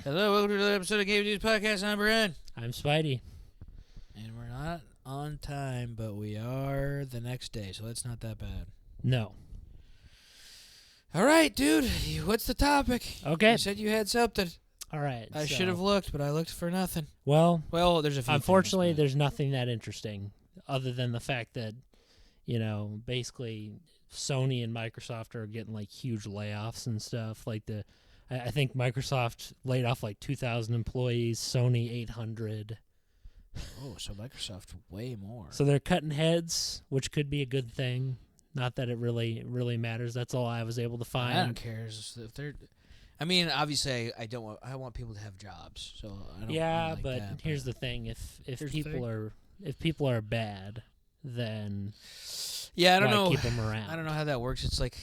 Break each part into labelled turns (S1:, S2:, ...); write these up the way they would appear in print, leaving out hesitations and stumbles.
S1: Hello, welcome to another episode of KH3 Podcast. I'm Bren.
S2: I'm Spidey.
S1: And we're not on time, but we are the next day, so that's not that bad.
S2: No.
S1: All right, dude. What's the topic?
S2: Okay.
S1: You said you had something.
S2: All right.
S1: I should have looked, but I looked for nothing.
S2: Well,
S1: there's a few
S2: unfortunately,
S1: things,
S2: there's nothing that interesting other than the fact that, basically Sony and Microsoft are getting like huge layoffs and stuff. I think Microsoft laid off like 2,000 employees, Sony 800.
S1: Oh, so Microsoft way more.
S2: So they're cutting heads, which could be a good thing. Not that it really matters. That's all I was able to find.
S1: I don't care if they're. I mean, obviously, I want people to have jobs. So I don't.
S2: Yeah,
S1: like
S2: but
S1: that,
S2: here's the thing: if people are bad, then
S1: I don't
S2: why
S1: know.
S2: keep them around?
S1: I don't know how that works. It's like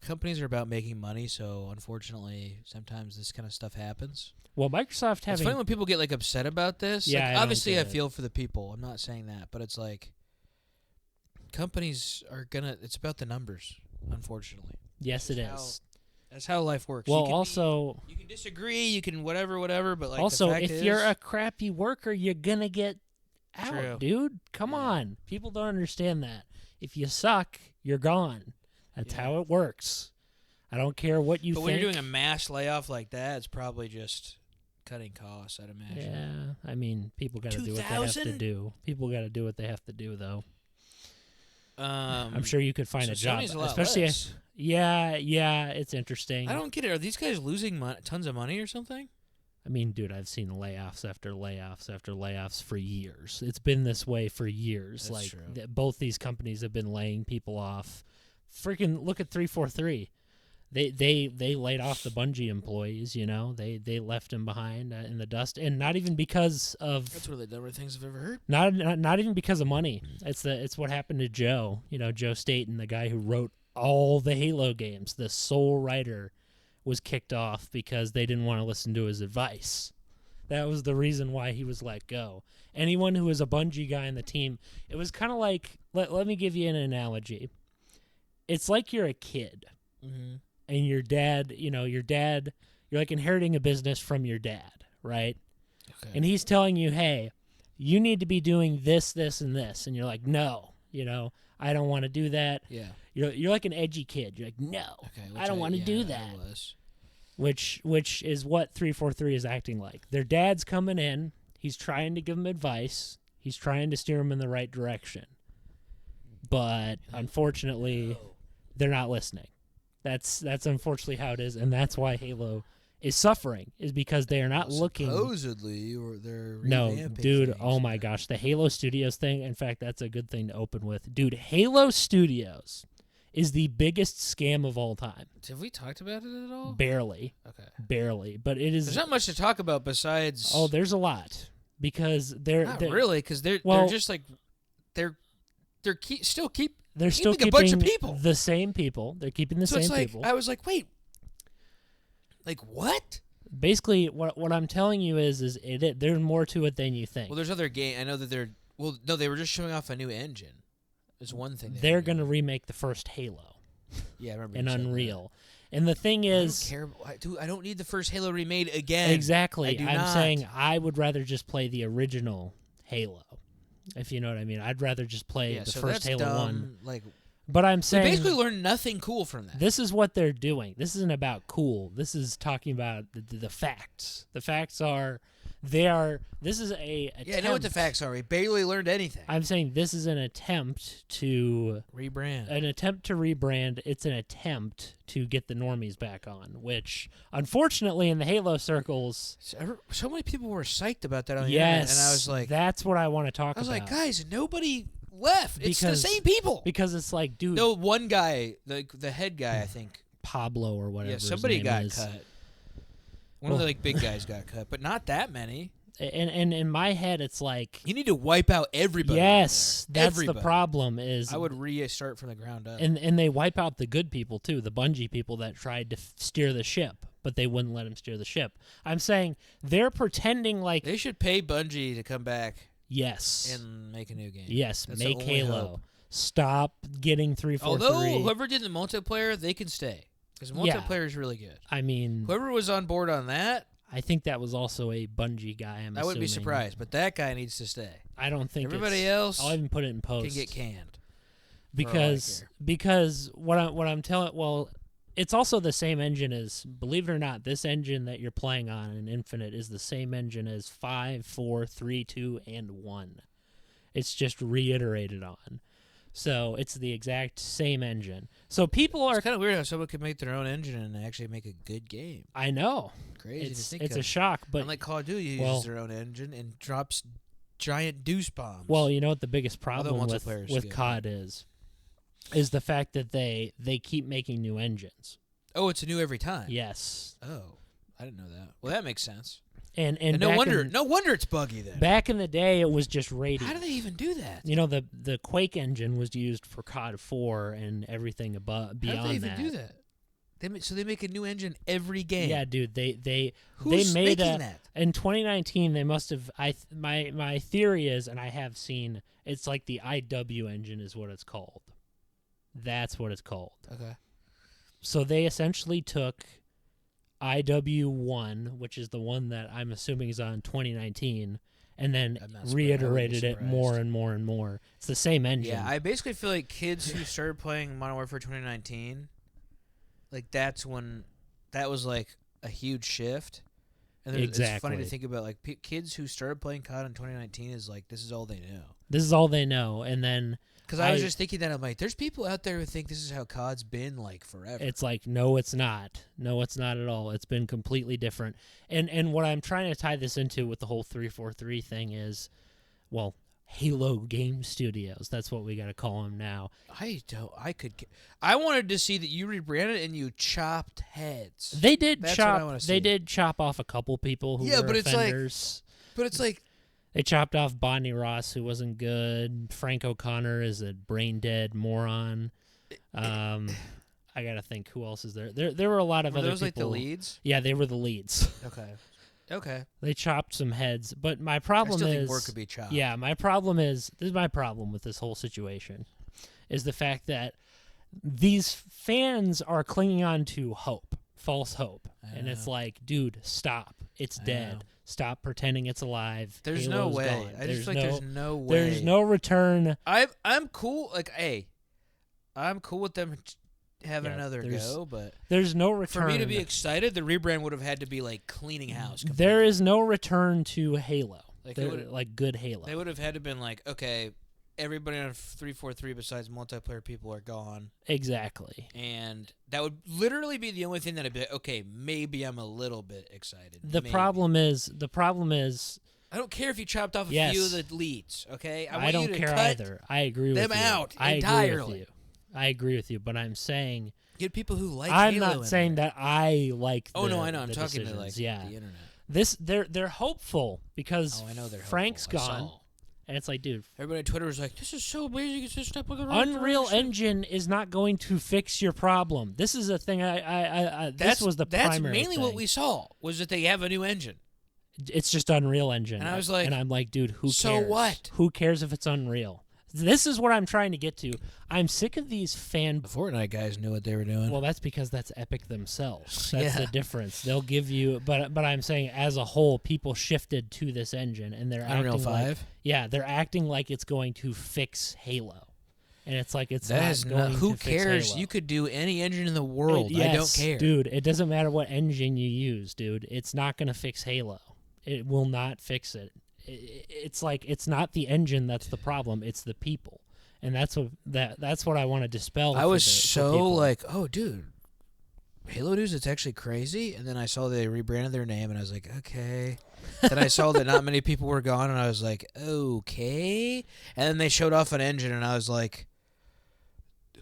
S1: companies are about making money, so unfortunately, sometimes this kind of stuff happens.
S2: Well, Microsoft
S1: It's funny when people get like upset about this.
S2: Yeah,
S1: like,
S2: I don't
S1: obviously,
S2: get
S1: I
S2: it.
S1: feel for the people. I'm not saying that, but it's like companies are gonna. It's about the numbers, unfortunately.
S2: Yes, it
S1: That's
S2: is.
S1: That's how life works.
S2: Well,
S1: you can disagree, you can whatever, but like
S2: also,
S1: the fact
S2: if
S1: is,
S2: you're a crappy worker, you're gonna get out,
S1: True.
S2: dude. Come
S1: Yeah.
S2: on, people don't understand that. If you suck, you're gone. That's how it works. I don't care what you
S1: but
S2: think.
S1: when you're doing a mass layoff like that, it's probably just cutting costs, I'd imagine.
S2: Yeah, I mean, people got to do what they have to
S1: 2,000?
S2: do. People got to do what they have to do, though. I'm
S1: So
S2: sure you could find a job,
S1: Sony's a lot
S2: especially.
S1: less.
S2: Yeah, it's interesting.
S1: I don't get it. Are these guys losing tons of money or something?
S2: I mean, dude, I've seen layoffs after layoffs after layoffs for years. It's been this way for years.
S1: That's true.
S2: Both these companies have been laying people off. Freaking look at 343. They laid off the Bungie employees. They left them behind in the dust, and not even because of
S1: That's one of the dumber things I've ever heard.
S2: not even because of money. It's what happened to Joe. Joe Staten, the guy who wrote all the Halo games, the sole writer, was kicked off because they didn't want to listen to his advice. That was the reason why he was let go. Anyone who was a Bungie guy in the team, it was kind of like, let me give you an analogy. It's like you're a kid, and your dad, you're like inheriting a business from your dad, right?
S1: Okay.
S2: And he's telling you, hey, you need to be doing this, this, and this. And you're like, no, I don't want to do that.
S1: Yeah.
S2: You're like an edgy kid. You're like, no, I don't want to do that.
S1: I was.
S2: Which is what 343 is acting like. Their dad's coming in. He's trying to give them advice. He's trying to steer them in the right direction. But unfortunately, they're not listening. That's unfortunately how it is, and that's why Halo is suffering, is because they are not looking.
S1: Supposedly, or they're
S2: No,
S1: revamping
S2: dude,
S1: things.
S2: oh my gosh, the Halo Studios thing, in fact, that's a good thing to open with. Dude, Halo Studios is the biggest scam of all time.
S1: Have we talked about it at all?
S2: Barely.
S1: Okay.
S2: Barely. But it is.
S1: There's not much to talk about besides.
S2: Oh, there's a lot. Because they're.
S1: Not
S2: they're
S1: really, because they're just like they're still keeping
S2: keeping
S1: a bunch of people.
S2: The same people. They're keeping the
S1: So
S2: same
S1: it's like
S2: people.
S1: I was like, wait, like what?
S2: Basically, what I'm telling you is there's more to it than you think.
S1: Well, there's other game. I know that they're. Well, no, they were just showing off a new engine. It's one thing.
S2: They're going to remake the first Halo.
S1: Yeah, I remember.
S2: In
S1: you said
S2: Unreal. And the thing
S1: that.
S2: is,
S1: I don't care. Dude, I don't need the first Halo remade again.
S2: exactly.
S1: I'm
S2: I'm saying I would rather just play the original Halo, if you know what I mean. I'd rather just play the
S1: so
S2: first
S1: that's
S2: Halo
S1: dumb.
S2: 1.
S1: Like,
S2: But I'm
S1: we
S2: saying
S1: basically learned nothing cool from that.
S2: this is what they're doing. This isn't about cool. This is talking about the facts. The facts are this is a attempt.
S1: Yeah, I know what the facts are. We barely learned anything.
S2: I'm saying this is an attempt to
S1: Rebrand.
S2: rebrand. It's an attempt to get the normies back on, which unfortunately in the Halo circles,
S1: So many people were psyched about that on the internet, and I was like,
S2: that's what I want to talk about.
S1: I was like, guys, nobody left. It's the
S2: Because-
S1: same people.
S2: Because it's like, dude,
S1: No, one guy, the head guy, I think.
S2: Pablo or whatever.
S1: Yeah,
S2: his
S1: somebody
S2: name
S1: got
S2: is.
S1: cut. One of the big guys got cut, but not that many.
S2: And in my head, it's like,
S1: You need to wipe out everybody.
S2: yes,
S1: there.
S2: that's
S1: Everybody.
S2: the problem. Is
S1: I would restart from the ground up.
S2: and they wipe out the good people too, the Bungie people that tried to steer the ship, but they wouldn't let him steer the ship. I'm saying they're pretending like
S1: They should pay Bungie to come back
S2: yes,
S1: and make a new game.
S2: yes,
S1: That's the
S2: make
S1: only
S2: Halo.
S1: hope.
S2: Stop getting 343.
S1: Although whoever did the multiplayer, they can stay. Because
S2: Yeah.
S1: multiplayer is really good.
S2: I mean,
S1: Whoever was on board on that,
S2: I think that was also a Bungie guy.
S1: I wouldn't be surprised. But that guy needs to stay.
S2: I don't think
S1: Everybody else
S2: I'll even put it in post.
S1: can get canned.
S2: Because what I'm telling, well, it's also the same engine as, believe it or not, this engine that you're playing on in Infinite is the same engine as 5, 4, 3, 2, and 1. It's just reiterated on. So it's the exact same engine. So people are
S1: It's kind of weird how someone could make their own engine and actually make a good game.
S2: I know.
S1: Crazy to think
S2: It's
S1: of.
S2: a shock, but
S1: Unlike Call of Duty uses their own engine and drops giant deuce bombs.
S2: well, you know what the biggest problem
S1: multiplayer is
S2: with
S1: good.
S2: COD is the fact that they keep making new engines.
S1: Oh, it's a new every time.
S2: Yes.
S1: Oh, I didn't know that. Well, that makes sense.
S2: And
S1: no
S2: back
S1: wonder
S2: in,
S1: it's buggy then.
S2: back in the day it was just rating.
S1: How do they even do that?
S2: You know, the Quake engine was used for COD 4 and everything above beyond
S1: How do they
S2: that.
S1: even do that? So they make a new engine every game.
S2: Yeah, dude. They
S1: Who's
S2: made
S1: making that?
S2: in 2019. They must have. My theory is, and I have seen, it's like the IW engine is what it's called. That's what it's called.
S1: Okay.
S2: So they essentially took IW1, which is the one that I'm assuming is on 2019, and then
S1: I'm not surprised. I
S2: reiterated
S1: wouldn't
S2: it
S1: be
S2: more
S1: surprised.
S2: and more and more. It's the same engine.
S1: Yeah, I basically feel like kids who started playing Modern Warfare 2019, like that was like a huge shift. And it's funny
S2: Exactly.
S1: to think about, like kids who started playing COD in 2019 is like this is all they know.
S2: This is all they know, and then
S1: Because I was just thinking that I'm like, there's people out there who think this is how COD's been like forever.
S2: it's like, no, it's not. No, it's not at all. It's been completely different. And what I'm trying to tie this into with the whole 343 thing is, well, Halo Game Studios. That's what we got to call them now.
S1: I wanted to see that you rebranded and you chopped heads.
S2: They did
S1: That's what I wanna
S2: chop. They
S1: see.
S2: did chop off a couple people who were
S1: but
S2: offenders.
S1: it's like
S2: They chopped off Bonnie Ross, who wasn't good. Frank O'Connor is a brain dead moron. I gotta think, who else is there? There were a lot of
S1: were
S2: other
S1: those
S2: people.
S1: like the leads?
S2: Yeah, they were the leads.
S1: Okay.
S2: They chopped some heads, but my
S1: I
S2: problem
S1: still
S2: is,
S1: think more could be chopped.
S2: yeah, my problem is, this is my problem with this whole situation, is the fact that these fans are clinging on to hope, false hope, and it's like, dude, stop, it's dead. Stop pretending it's alive.
S1: There's
S2: Halo's
S1: no way.
S2: gone.
S1: I just feel like there's no way.
S2: There's no return.
S1: I'm cool. Like, hey, I'm cool with them having
S2: Yeah,
S1: another go, but
S2: There's no return.
S1: for me to be excited, the rebrand would have had to be like cleaning house.
S2: There is no return to Halo.
S1: Like,
S2: Like good Halo.
S1: They would have had to been like, okay, everybody on 343 besides multiplayer people are gone,
S2: Exactly.
S1: and that would literally be the only thing that I'd be like, okay, maybe I'm a little bit excited.
S2: The
S1: Maybe.
S2: problem is,
S1: I don't care if you chopped off a
S2: Yes.
S1: few of the leads. Okay,
S2: I
S1: want
S2: don't
S1: you to
S2: care
S1: cut
S2: either. I agree with
S1: them
S2: you.
S1: out
S2: I agree
S1: entirely.
S2: with you. I agree with you, but I'm saying,
S1: Get people who like.
S2: I'm
S1: Halo
S2: not
S1: in
S2: saying
S1: there.
S2: that I like.
S1: Oh
S2: the,
S1: no, I know. I'm
S2: the
S1: talking
S2: decisions.
S1: to like
S2: yeah.
S1: the internet.
S2: This they're hopeful because
S1: I know they're
S2: Frank's
S1: hopeful. I
S2: gone,
S1: saw.
S2: and it's like, dude,
S1: Everybody on Twitter was like, "This is so amazing! It's a step in the right
S2: Unreal
S1: direction."
S2: Engine is not going to fix your problem. This is a thing. This was the
S1: That's
S2: primary
S1: mainly
S2: thing.
S1: what we saw was that they have a new engine.
S2: It's just Unreal Engine,
S1: And I was like,
S2: and I'm like, dude, who cares?
S1: so what?
S2: Who cares if it's Unreal? This is what I'm trying to get to. I'm sick of these
S1: The Fortnite guys knew what they were doing.
S2: Well, that's because that's Epic themselves. That's
S1: Yeah.
S2: the difference. They'll give you, but I'm saying as a whole, people shifted to this engine, and they're
S1: Unreal
S2: acting like,
S1: 5?
S2: they're acting like it's going to fix Halo, and it's like it's
S1: That
S2: not
S1: is
S2: going
S1: who
S2: to fix
S1: cares?
S2: Halo.
S1: You could do any engine in the world.
S2: Yes,
S1: I don't care,
S2: dude. It doesn't matter what engine you use, dude. It's not going to fix Halo. It will not fix it. It's like it's not the engine that's the problem. It's the people. And that's what I want to dispel.
S1: I
S2: for
S1: was
S2: for
S1: so
S2: people.
S1: like, oh, dude, Halo news. It's actually crazy. And then I saw they rebranded their name, and I was like, okay. Then I saw that not many people were gone, and I was like, okay. And then they showed off an engine, and I was like,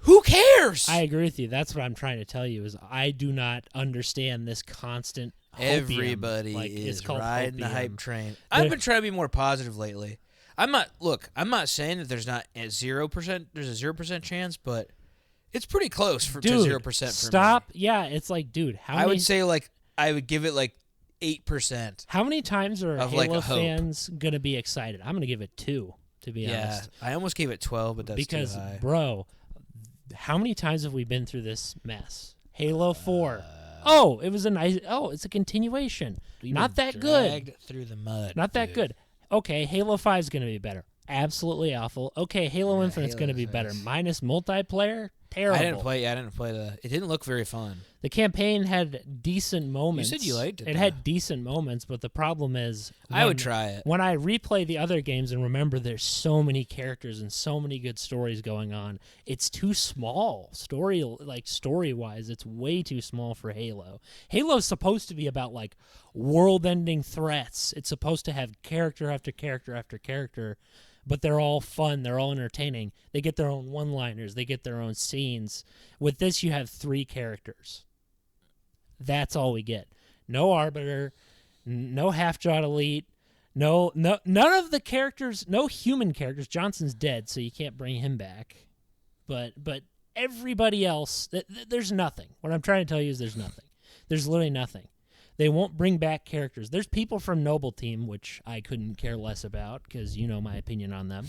S1: who cares?
S2: I agree with you. That's what I'm trying to tell you is I do not understand this constant hopium.
S1: Everybody
S2: like, it's
S1: is
S2: called
S1: riding the
S2: hopium.
S1: hype train. I've been trying to be more positive lately. I'm not saying that there's not a 0%. There's a 0% chance, but it's pretty close to
S2: Dude,
S1: 0% for
S2: stop.
S1: me.
S2: Yeah, it's like, dude, how
S1: I
S2: many
S1: would say like I would give it like 8%.
S2: how many times are
S1: of,
S2: Halo
S1: like, a hope.
S2: fans gonna be excited? I'm gonna give it 2, to be
S1: Yeah,
S2: honest.
S1: I almost gave it 12, but that's
S2: Because
S1: too high.
S2: bro, how many times have we been through this mess? Halo 4. Oh, it was a nice. Oh, it's a continuation.
S1: We've
S2: Not
S1: been
S2: that good.
S1: dragged through the mud.
S2: Not that
S1: dude.
S2: good. Okay, Halo 5 is going to be better. Absolutely awful. Okay, Halo
S1: Yeah,
S2: Infinite's going to be
S1: Halo's
S2: better.
S1: nice.
S2: Minus multiplayer, terrible.
S1: I didn't play. I didn't play the. It didn't look very fun.
S2: The campaign had decent moments.
S1: said you liked it,
S2: It
S1: though.
S2: had decent moments, but the problem is,
S1: I would try it.
S2: when I replay the other games and remember there's so many characters and so many good stories going on, it's too small. Story-wise, it's way too small for Halo. Halo's supposed to be about like world-ending threats. It's supposed to have character after character after character, but they're all fun. They're all entertaining. They get their own one-liners. They get their own scenes. With this, you have 3 characters. That's all we get. No Arbiter, no half-jawed elite, no, none of the characters, no human characters. Johnson's dead, so you can't bring him back. But everybody else, there's nothing. What I'm trying to tell you is there's nothing. There's literally nothing. They won't bring back characters. There's people from Noble Team, which I couldn't care less about because you know my opinion on them.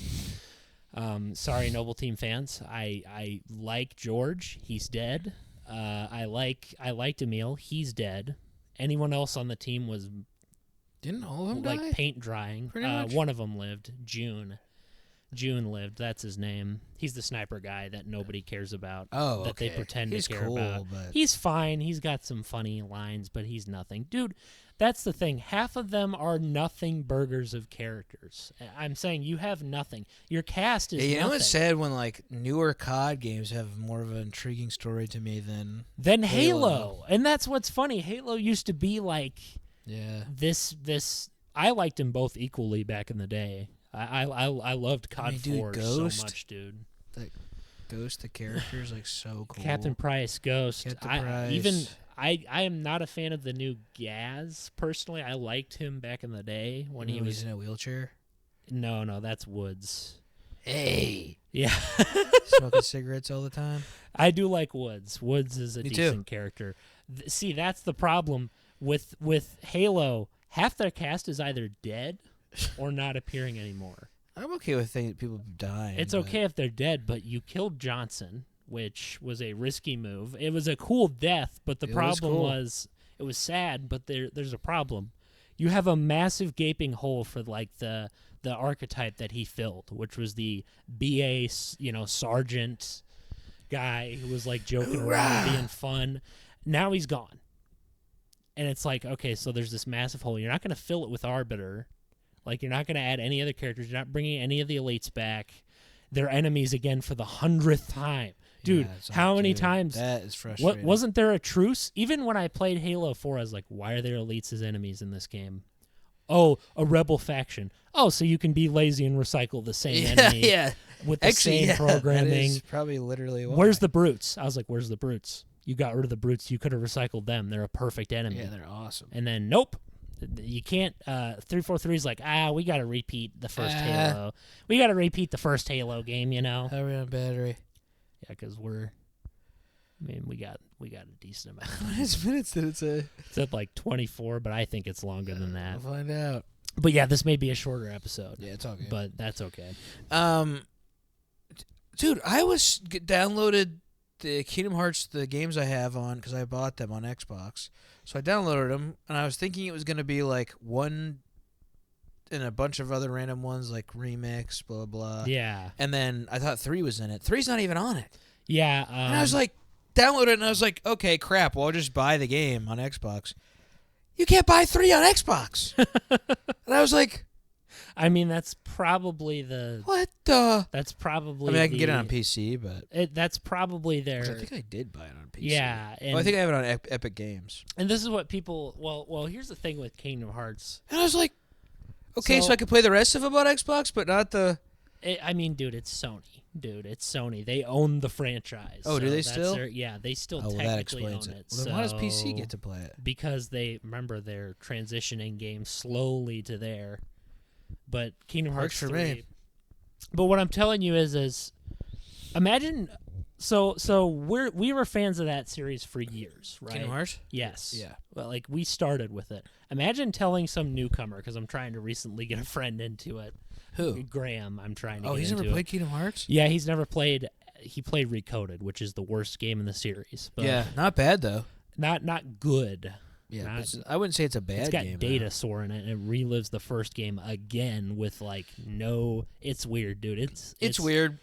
S2: Sorry, Noble Team fans. I like George. He's dead. I liked Emil. He's dead. Anyone else on the team was
S1: Didn't all of them
S2: like
S1: die?
S2: paint drying.
S1: Pretty much.
S2: One of them lived. June lived. That's his name. He's the sniper guy that nobody cares about.
S1: Oh,
S2: that
S1: okay.
S2: they pretend
S1: He's
S2: to care
S1: cool,
S2: about.
S1: but
S2: He's fine. He's got some funny lines, but he's nothing. Dude, that's the thing. Half of them are nothing burgers of characters. I'm saying you have nothing. Your cast is
S1: yeah, you know
S2: nothing.
S1: what's sad when like newer COD games have more of an intriguing story to me than
S2: Then Halo.
S1: Halo.
S2: And that's what's funny. Halo used to be like
S1: yeah.
S2: this I liked them both equally back in the day. I loved COD 4 so
S1: Ghost.
S2: much, dude.
S1: Ghost, the character's like so cool.
S2: Captain Price, Ghost.
S1: Captain
S2: I
S1: Price.
S2: am not a fan of the new Gaz personally. I liked him back in the day when he was
S1: in a wheelchair.
S2: No, that's Woods.
S1: Hey,
S2: Yeah.
S1: smoking cigarettes all the time.
S2: I do like Woods. Woods is a
S1: Me too.
S2: decent character. See, that's the problem with Halo. Half their cast is either dead or not appearing anymore.
S1: I'm okay with people dying.
S2: It's
S1: but
S2: okay if they're dead, but you killed Johnson, which was a risky move. It was a cool death, but the
S1: It was
S2: problem
S1: cool.
S2: was it was sad, but there's a problem. You have a massive gaping hole for like the archetype that he filled, which was the BA, sergeant guy who was like joking around, being fun. Now he's gone. And it's like, okay, so there's this massive hole. You're not going to fill it with Arbiter. Like, you're not going to add any other characters. You're not bringing any of the elites back. They're enemies again for the 100th time. Dude,
S1: Yeah, it's
S2: how
S1: like,
S2: many
S1: dude,
S2: times?
S1: That is frustrating.
S2: Wasn't there a truce? Even when I played Halo 4, I was like, why are there elites as enemies in this game? Oh, a rebel faction. Oh, so you can be lazy and recycle the same enemy
S1: yeah.
S2: with the same
S1: That
S2: programming.
S1: is probably literally why.
S2: Where's the brutes? I was like, where's the brutes? You got rid of the brutes. You could have recycled them. They're a perfect enemy.
S1: Yeah, they're awesome.
S2: And then, nope. You can't. 343 is like, we got to repeat the first Halo. We got to repeat the first Halo game, you know?
S1: How are we on battery?
S2: Yeah, because we got a decent amount.
S1: How many minutes did it say?
S2: It's at like 24, but I think it's longer than that.
S1: We'll find out.
S2: But yeah, this may be a shorter episode.
S1: Yeah, it's all good.
S2: But that's okay.
S1: Dude, I downloaded the Kingdom Hearts, the games I have on, because I bought them on Xbox. So I downloaded them, and I was thinking it was going to be like one and a bunch of other random ones, like Remix, blah, blah.
S2: Yeah.
S1: And then I thought 3 was in it. 3's not even on it.
S2: Yeah.
S1: And I was like, download it, and I was like, okay, crap, well, I'll just buy the game on Xbox. You can't buy 3 on Xbox. And I was like,
S2: I mean, that's probably the.
S1: what the?
S2: That's probably.
S1: I mean, I can get it on PC, but.
S2: That's probably their.
S1: 'Cause I think I did buy it on PC.
S2: Yeah. And,
S1: Well, I think I have it on Epic Games.
S2: and this is what people. Well, here's the thing with Kingdom Hearts.
S1: And I was like, okay, so I could play the rest of them on Xbox, but not the...
S2: I mean, dude, it's Sony. Dude, it's Sony. They own the franchise.
S1: Oh, do they
S2: that's
S1: still?
S2: Yeah, they still
S1: Oh, well, that
S2: technically
S1: explains
S2: own
S1: it.
S2: it.
S1: Well, then why does PC
S2: So-
S1: get to play it?
S2: Because they're transitioning games slowly to there. But Kingdom Hearts
S1: Works for
S2: 3.
S1: me.
S2: But what I'm telling you is imagine so we were fans of that series for years, right?
S1: Kingdom Hearts?
S2: Yes.
S1: Yeah.
S2: Well, like we started with it. Imagine telling some newcomer, because I'm trying to recently get a friend into it.
S1: Who?
S2: Graham, I'm trying to
S1: Oh,
S2: get
S1: he's
S2: into
S1: never
S2: it.
S1: played Kingdom Hearts?
S2: Yeah, he's never played he played Recoded, which is the worst game in the series. But
S1: Yeah, not bad though.
S2: not good.
S1: Yeah,
S2: Not-
S1: but I wouldn't say it's a bad
S2: It's got
S1: game.
S2: data sore in it, and it relives the first game again with like no. It's weird, dude.
S1: It's weird.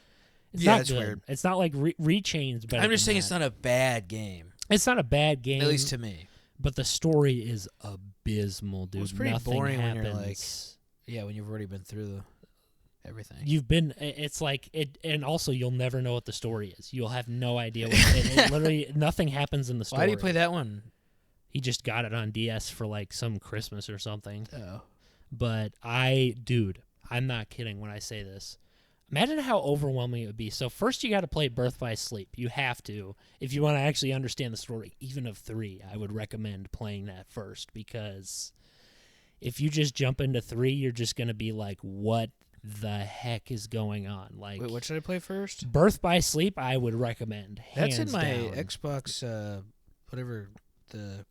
S2: It's
S1: Yeah,
S2: not
S1: it's
S2: good.
S1: weird.
S2: It's not like Rechain's better.
S1: I'm just
S2: than
S1: saying it's
S2: that.
S1: not a bad game,
S2: It's not a bad game,
S1: at least to me.
S2: but the story is abysmal, dude.
S1: It's pretty
S2: Nothing
S1: boring when
S2: happens.
S1: you're Yeah, when you've already been through everything.
S2: You've been. It's like it, and also you'll never know what the story is. You'll have no idea. It literally, nothing happens in the story.
S1: Why do you play that one?
S2: He just got it on DS for like some Christmas or something.
S1: Oh,
S2: But dude, I'm not kidding when I say this. Imagine how overwhelming it would be. So first you got to play Birth by Sleep. You have to. If you want to actually understand the story, even of 3, I would recommend playing that first, because if you just jump into 3, you're just going to be like, what the heck is going on? Like,
S1: wait, what should I play first?
S2: Birth by Sleep, I would recommend.
S1: That's in
S2: hands
S1: my
S2: down.
S1: Xbox, whatever the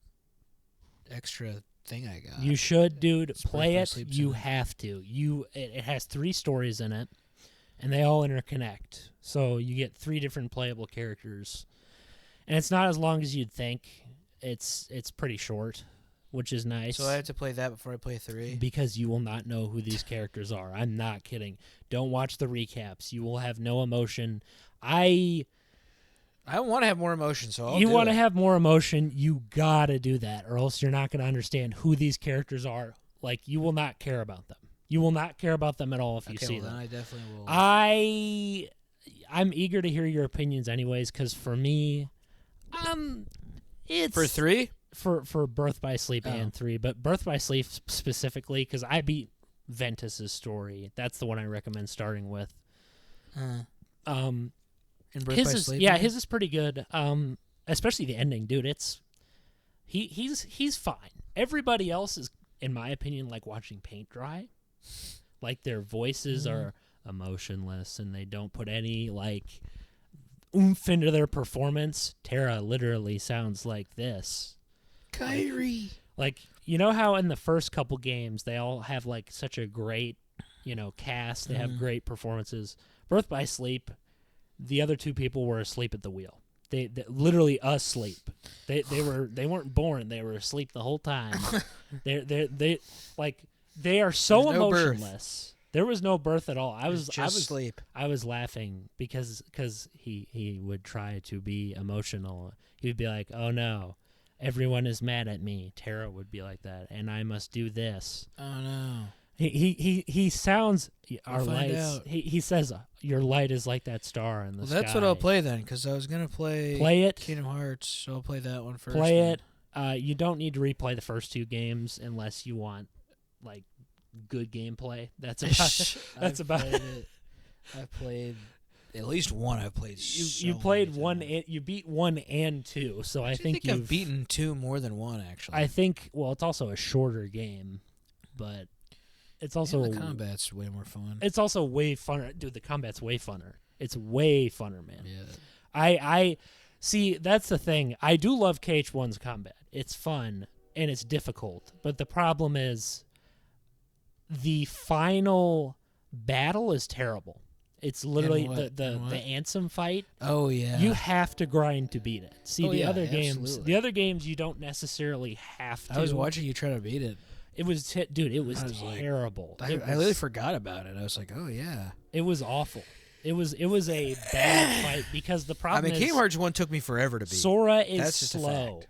S1: extra thing I got.
S2: You should, dude.
S1: It's
S2: Play
S1: Birth by
S2: it.
S1: Sleep's
S2: You
S1: in it.
S2: have to. It has 3 stories in it, and they all interconnect. So you get 3 different playable characters, and it's not as long as you'd think. It's pretty short, which is nice.
S1: So I have to play that before I play 3.
S2: Because you will not know who these characters are. I'm not kidding. Don't watch the recaps. You will have no emotion.
S1: I want to have more emotion, so I'll
S2: You
S1: do
S2: want to
S1: it.
S2: have more emotion, you gotta do that, or else you're not going to understand who these characters are. Like, you will not care about them. You will not care about them at all if you
S1: Okay,
S2: see
S1: well,
S2: them.
S1: then I definitely will.
S2: I'm eager to hear your opinions anyways, because for me, it's
S1: For 3?
S2: for Birth by Sleep
S1: Oh.
S2: and 3, but Birth by Sleep specifically, because I beat Ventus's story. That's the one I recommend starting with.
S1: In Birth
S2: His
S1: by
S2: is
S1: Sleep?
S2: yeah,
S1: you mean?
S2: his is pretty good. Especially the ending, dude. He's fine. Everybody else is, in my opinion, like watching paint dry. Like, their voices are emotionless, and they don't put any like oomph into their performance. Tara literally sounds like this.
S1: Kyrie.
S2: Like, you know how in the first couple games they all have like such a great, cast. They have great performances. Birth by Sleep, the other 2 people were asleep at the wheel. They literally asleep. They weren't born. They were asleep the whole time. They are so
S1: There's no birth.
S2: emotionless. There was no birth at all. I was
S1: sleep.
S2: I was laughing because he would try to be emotional. He would be like, "Oh no, everyone is mad at me." Tara would be like that, and I must do this.
S1: Oh no.
S2: He sounds our
S1: We'll find
S2: lights.
S1: out.
S2: He says your light is like that star in the
S1: Well,
S2: sky.
S1: that's what I'll play then, because I was gonna play
S2: Play it.
S1: Kingdom Hearts, so I'll play that one first.
S2: Play
S1: then.
S2: it. You don't need to replay the first 2 games unless you want like good gameplay. That's about. That's
S1: I've
S2: about.
S1: played it. I've played at least one. I've played.
S2: You played
S1: many
S2: 1.
S1: times.
S2: You beat 1 and 2. So I
S1: Actually,
S2: think you've
S1: I've beaten 2 more than 1 actually.
S2: I think. Well, it's also a shorter game, but it's also
S1: And the combat's way more fun.
S2: it's also way funner. Dude, the combat's way funner. It's way funner, man.
S1: Yeah.
S2: I see. That's the thing. I do love KH1's combat. It's fun and it's difficult, but the problem is the final battle is terrible. It's literally
S1: In what?
S2: the
S1: In what?
S2: Ansem fight.
S1: Oh yeah.
S2: You have to grind to beat it. See,
S1: Oh,
S2: the
S1: yeah,
S2: other games,
S1: absolutely.
S2: the other games you don't necessarily have to.
S1: I was watching you try to beat it.
S2: It was dude. It was,
S1: I was like-
S2: terrible.
S1: I
S2: It
S1: literally
S2: was-
S1: forgot about it. I was like, oh yeah.
S2: It was awful. It was a bad fight because the
S1: I
S2: problem
S1: mean,
S2: is
S1: Kingdom Hearts 1 took me forever to beat.
S2: Sora is
S1: That's just a
S2: slow.
S1: fact.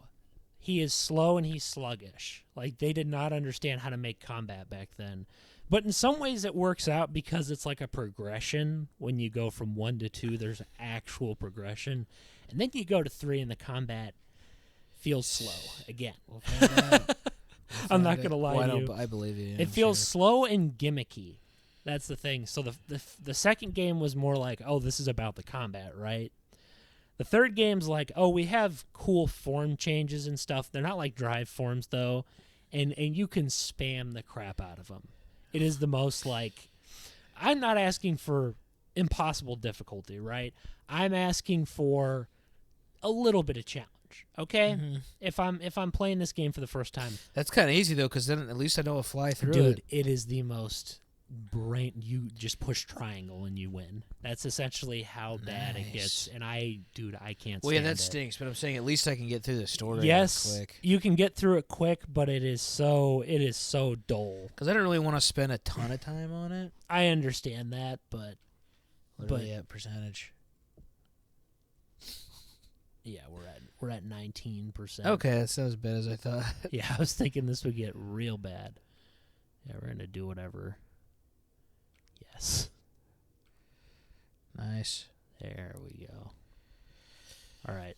S2: He is slow and he's sluggish. Like, they did not understand how to make combat back then. But in some ways it works out because it's like a progression. When you go from 1 to 2, there's actual progression. And then you go to 3 and the combat feels slow again.
S1: We'll find out.
S2: I'm not going to lie
S1: Well,
S2: to you.
S1: I believe you.
S2: It
S1: I'm
S2: feels
S1: sure.
S2: slow and gimmicky. That's the thing. So the second game was more like, oh, this is about the combat, right? The third game's like, oh, we have cool form changes and stuff. They're not like drive forms, though, and you can spam the crap out of them. It is the most like, I'm not asking for impossible difficulty, right? I'm asking for a little bit of challenge. Okay, if I'm playing this game for the first time,
S1: That's kind of easy though, because then at least I know I'll fly through
S2: dude,
S1: it.
S2: it is the most you just push triangle and you win. That's essentially how bad it gets. And I can't
S1: Well,
S2: stand
S1: yeah,
S2: it.
S1: that stinks, but I'm saying at least I can get through the story
S2: Yes,
S1: quick.
S2: you can get through it quick, but it is so dull.
S1: Because I don't really want to spend a ton of time on it.
S2: I understand that, but
S1: What are we at percentage?
S2: yeah, we're at 19%.
S1: Okay, that's not as bad as I thought.
S2: Yeah, I was thinking this would get real bad. Yeah, we're gonna do whatever. Yes.
S1: Nice.
S2: There we go. All right.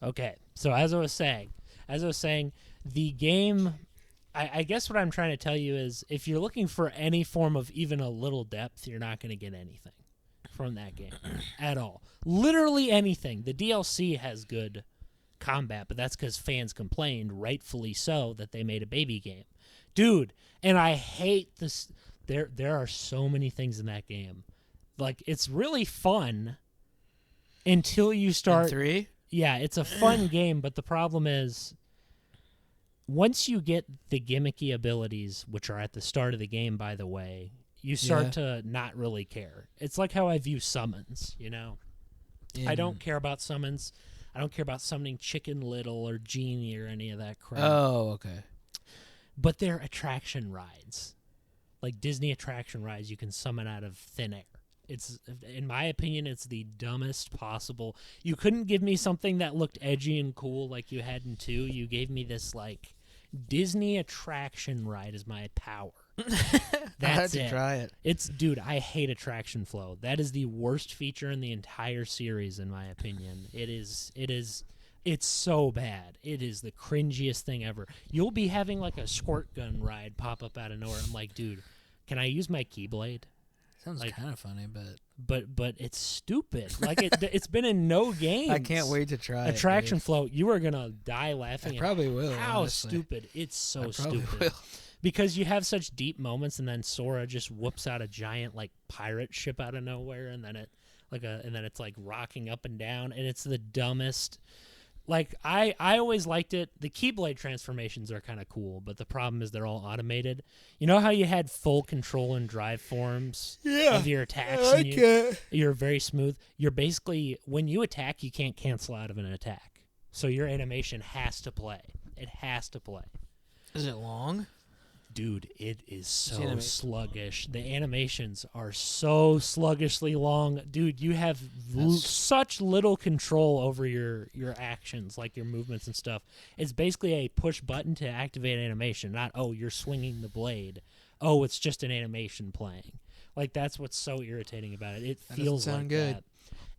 S2: Okay. So as I was saying, the game. I guess what I'm trying to tell you is, if you're looking for any form of even a little depth, you're not going to get anything from that game at all. Literally anything. The DLC has good combat, but that's because fans complained, rightfully so, that they made a baby game. Dude, and I hate this. There are so many things in that game. Like, it's really fun until you start.
S1: In 3?
S2: Yeah, it's a fun game, but the problem is, once you get the gimmicky abilities, which are at the start of the game, by the way, you start to not really care. It's like how I view summons, you know? I don't care about summons. I don't care about summoning Chicken Little or Genie or any of that crap.
S1: Oh, okay.
S2: But they're attraction rides. Like Disney attraction rides you can summon out of thin air. It's, in my opinion, it's the dumbest possible. You couldn't give me something that looked edgy and cool like you had in 2. You gave me this, like, Disney attraction ride as my power. That's
S1: I had to try it.
S2: Dude, I hate attraction flow. That is the worst feature in the entire series, in my opinion. It's so bad. It is the cringiest thing ever. You'll be having like a squirt gun ride pop up out of nowhere. I'm like, dude, can I use my Keyblade?
S1: Sounds
S2: like,
S1: kind of funny, but
S2: it's stupid. Like it's been in no games.
S1: I can't wait to try
S2: attraction
S1: it.
S2: flow. You are gonna die laughing.
S1: I probably will.
S2: How
S1: honestly.
S2: stupid! It's so
S1: I probably
S2: stupid.
S1: Will.
S2: Because you have such deep moments, and then Sora just whoops out a giant like pirate ship out of nowhere, and then it's like rocking up and down, and it's the dumbest. Like, I always liked it. The Keyblade transformations are kind of cool, but the problem is they're all automated. You know how you had full control and drive forms of your attacks? You're very smooth. You're basically, when you attack, you can't cancel out of an attack. So your animation has to play. It has to play.
S1: Is it long?
S2: Dude, it is so sluggish. The animations are so sluggishly long. Dude, you have such little control over your actions, like your movements and stuff. It's basically a push button to activate animation, not, oh, you're swinging the blade. Oh, it's just an animation playing. Like, that's what's so irritating about it. It feels like
S1: good.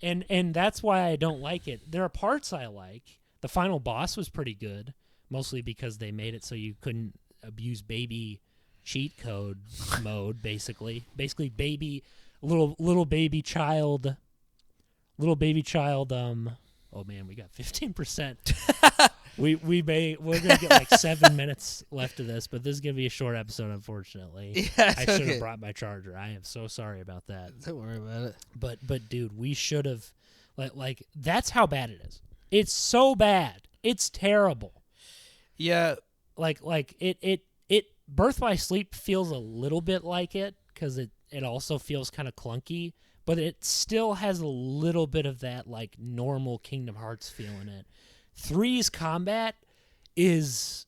S2: that. And that's why I don't like it. There are parts I like. The final boss was pretty good, mostly because they made it so you couldn't abuse baby cheat code mode, basically baby little baby child oh man, we got 15%. we're gonna get like 7 minutes left of this, but this is gonna be a short episode, unfortunately.
S1: Yeah,
S2: I should have brought my charger. I am so sorry about that.
S1: Don't worry about it.
S2: But dude, we should have like that's how bad it is. It's so bad, it's terrible.
S1: Yeah.
S2: Like it Birth by Sleep feels a little bit like it, because it also feels kind of clunky, but it still has a little bit of that like normal Kingdom Hearts feel in it. 3's combat it's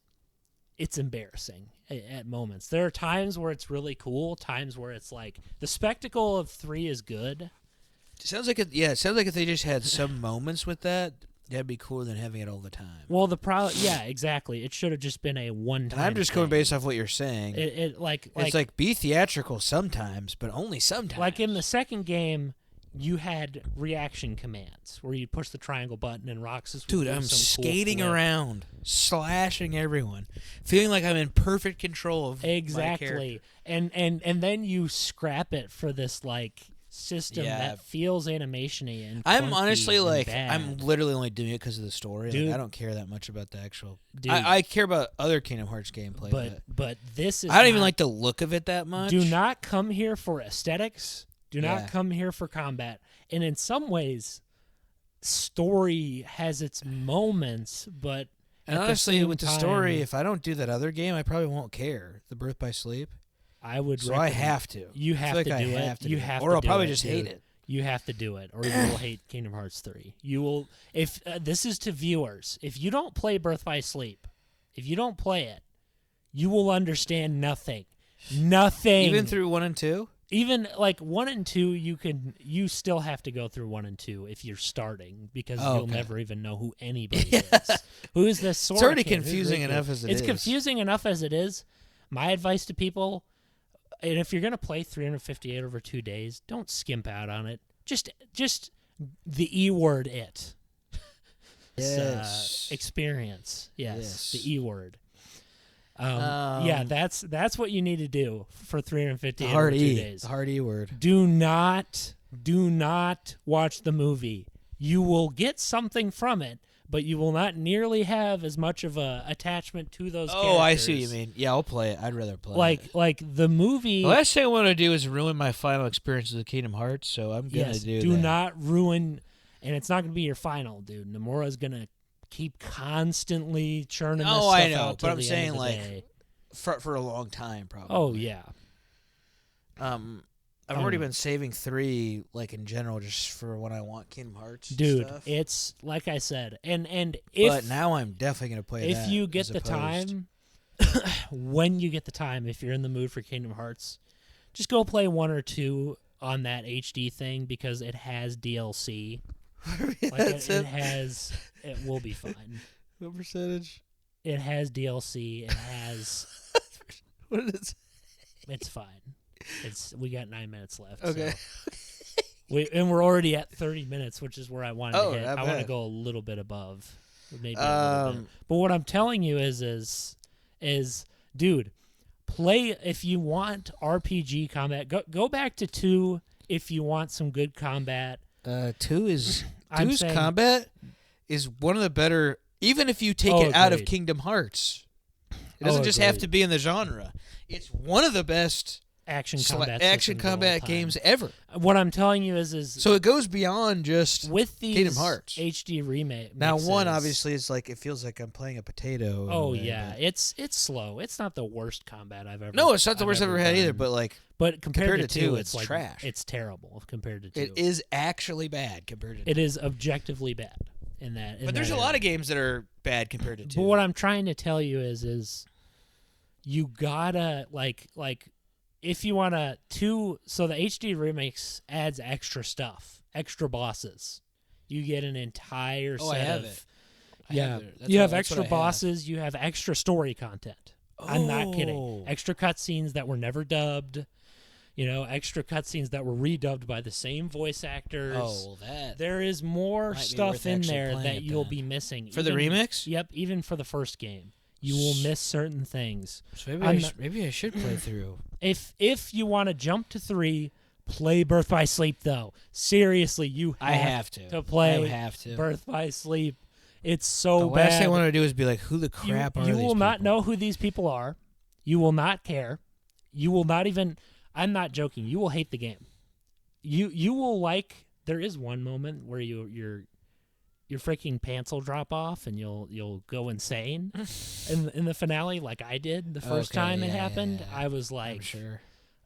S2: embarrassing at moments. There are times where it's really cool, times where it's like the spectacle of 3 is good.
S1: It sounds like if they just had some moments with that, that'd be cooler than having it all the time.
S2: Well, yeah, exactly. It should have just been a one-time.
S1: And I'm just going
S2: thing.
S1: based off what you're saying.
S2: It's
S1: like be theatrical sometimes, but only sometimes.
S2: Like in the second game, you had reaction commands where you'd push the triangle button and Roxas would do
S1: I'm
S2: some
S1: skating
S2: cool flip.
S1: around, slashing everyone, feeling like I'm in perfect control of my character.
S2: Exactly. And then you scrap it for this like system that feels animation-y and
S1: I'm honestly
S2: and
S1: like
S2: bad.
S1: I'm literally only doing it because of the story.
S2: Dude,
S1: like, I don't care that much about the actual.
S2: Dude,
S1: I care about other Kingdom Hearts gameplay,
S2: but this is.
S1: I don't even like the look of it that much.
S2: Do not come here for aesthetics. Do not come here for combat. And in some ways, story has its moments, but
S1: And
S2: At the
S1: honestly,
S2: same
S1: with the
S2: time,
S1: story, if I don't do that other game, I probably won't care. The Birth by Sleep.
S2: I would.
S1: So I have to.
S2: You
S1: I
S2: have
S1: feel
S2: to
S1: like
S2: do
S1: I
S2: it.
S1: have to
S2: You
S1: do it.
S2: have
S1: or
S2: to
S1: I'll
S2: do
S1: probably
S2: it,
S1: just
S2: dude.
S1: hate it.
S2: You have to do it, or you will hate Kingdom Hearts 3. You will. If this is to viewers, if you don't play Birth by Sleep, if you don't play it, you will understand nothing. Nothing.
S1: Even through 1 and 2.
S2: Even like 1 and 2, you still have to go through 1 and 2 if you're starting, because you'll never even know who anybody is. Who is this Sora
S1: It's already
S2: kid? Who's
S1: confusing
S2: Riku?
S1: enough as it is.
S2: It's confusing enough as it is. My advice to people, and if you're gonna play 358 over 2 days, don't skimp out on it. Just the E word it.
S1: Yes.
S2: Experience. Yes. The E word.
S1: Um,
S2: Yeah, that's what you need to do for 358
S1: hard
S2: over 2
S1: E.
S2: days.
S1: The hard E word.
S2: Do not watch the movie. You will get something from it, but you will not nearly have as much of a attachment to those characters.
S1: Oh, I see what you mean. Yeah, I'll play it. I'd rather play it.
S2: Like the movie.
S1: The last thing I want to do is ruin my final experience of Kingdom Hearts, so I'm going to do that.
S2: Not ruin, and it's not going to be your final, dude. Nomura's going to keep constantly churning this stuff
S1: I know,
S2: out till
S1: but I'm
S2: the
S1: saying,
S2: end of the
S1: like,
S2: day.
S1: for a long time, probably.
S2: Oh, yeah.
S1: I've already been saving 3, like, in general, just for when I want Kingdom Hearts
S2: Dude,
S1: stuff.
S2: it's, like I said, and if...
S1: But now I'm definitely going to play that.
S2: If you get
S1: as
S2: the
S1: opposed.
S2: time, when you get the time, if you're in the mood for Kingdom Hearts, just go play 1 or 2 on that HD thing, because it has DLC. It will be fine.
S1: What percentage?
S2: It has DLC. It has.
S1: What is it?
S2: It's fine. We got 9 minutes left.
S1: Okay.
S2: So. We're already at 30 minutes, which is where I wanted to hit.
S1: not
S2: I want to
S1: bad.
S2: go a little bit above, maybe a little bit. But what I'm telling you is, dude, play if you want RPG combat. Go back to 2 if you want some good combat.
S1: 2's
S2: I'm
S1: 2's
S2: saying-
S1: combat is one of the better. Even if you take
S2: Oh,
S1: it out of
S2: agreed.
S1: Kingdom Hearts, it doesn't just have
S2: agreed.
S1: to be in the genre. It's one of the best
S2: Action
S1: combat
S2: combat
S1: games ever.
S2: What I'm telling you is
S1: So it goes beyond just
S2: with these
S1: Kingdom Hearts.
S2: HD remake.
S1: Now, 1 obviously is like it feels like I'm playing a potato. in a
S2: Oh
S1: way,
S2: yeah,
S1: but-
S2: it's slow. It's not the worst combat I've ever.
S1: No, it's not the worst I've
S2: ever
S1: ever had either.
S2: done.
S1: But like
S2: But compared to 2,
S1: it's
S2: like
S1: trash.
S2: It's terrible compared to 2.
S1: it is actually bad compared to.
S2: It is objectively bad in that.
S1: But there's a lot of games that are bad compared to 2.
S2: But what I'm trying to tell you is you gotta like if you wanna 2. So the HD remakes adds extra stuff, extra bosses. You get an entire
S1: Oh, I
S2: set
S1: have
S2: of.
S1: it.
S2: Yeah,
S1: That's
S2: you have
S1: that's what
S2: extra
S1: I have.
S2: bosses. You have extra story content. I'm not kidding.
S1: Oh.
S2: Extra cutscenes that were never dubbed. Extra cutscenes that were redubbed by the same voice actors.
S1: Oh, well, that
S2: There is more
S1: might be
S2: stuff
S1: worth
S2: in
S1: actually
S2: there
S1: playing
S2: that
S1: it
S2: you'll
S1: then.
S2: be missing.
S1: for the remix.
S2: Yep, even for the first game. You will miss certain things.
S1: So maybe
S2: I'm
S1: maybe I should play through.
S2: If you want to jump to 3, play Birth by Sleep, though. Seriously, you have,
S1: I have to
S2: play
S1: I have to.
S2: Birth by Sleep. It's so
S1: The
S2: bad.
S1: last thing I want to do is be like, who the crap are
S2: you
S1: these
S2: will not
S1: people?
S2: know who these people are. You will not care. You will not even. I'm not joking. You will hate the game. You will like. There is one moment where your freaking pants will drop off and you'll go insane in the finale, like I did the first
S1: Okay,
S2: time it
S1: yeah,
S2: happened.
S1: yeah.
S2: I was
S1: I'm
S2: like,
S1: sure.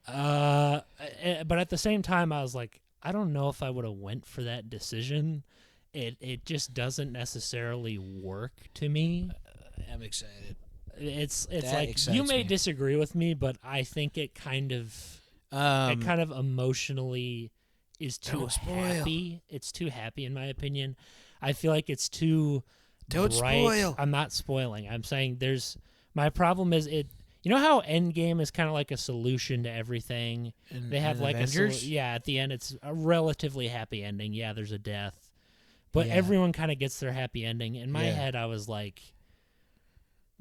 S2: but at the same time, I was like, I don't know if I would have went for that decision. It just doesn't necessarily work to me.
S1: I'm excited.
S2: It's
S1: That
S2: like
S1: excites
S2: you may
S1: me.
S2: disagree with me, but I think it kind of emotionally is too
S1: Don't spoil.
S2: happy. It's too happy in my opinion. I feel like it's too
S1: Don't
S2: bright.
S1: spoil.
S2: I'm not spoiling. I'm saying my problem is it. You know how Endgame is kind of like a solution to everything. They have like
S1: Avengers?
S2: at the end it's a relatively happy ending. Yeah, there's a death, but
S1: Yeah.
S2: everyone kind of gets their happy ending. In my
S1: Yeah.
S2: head, I was like.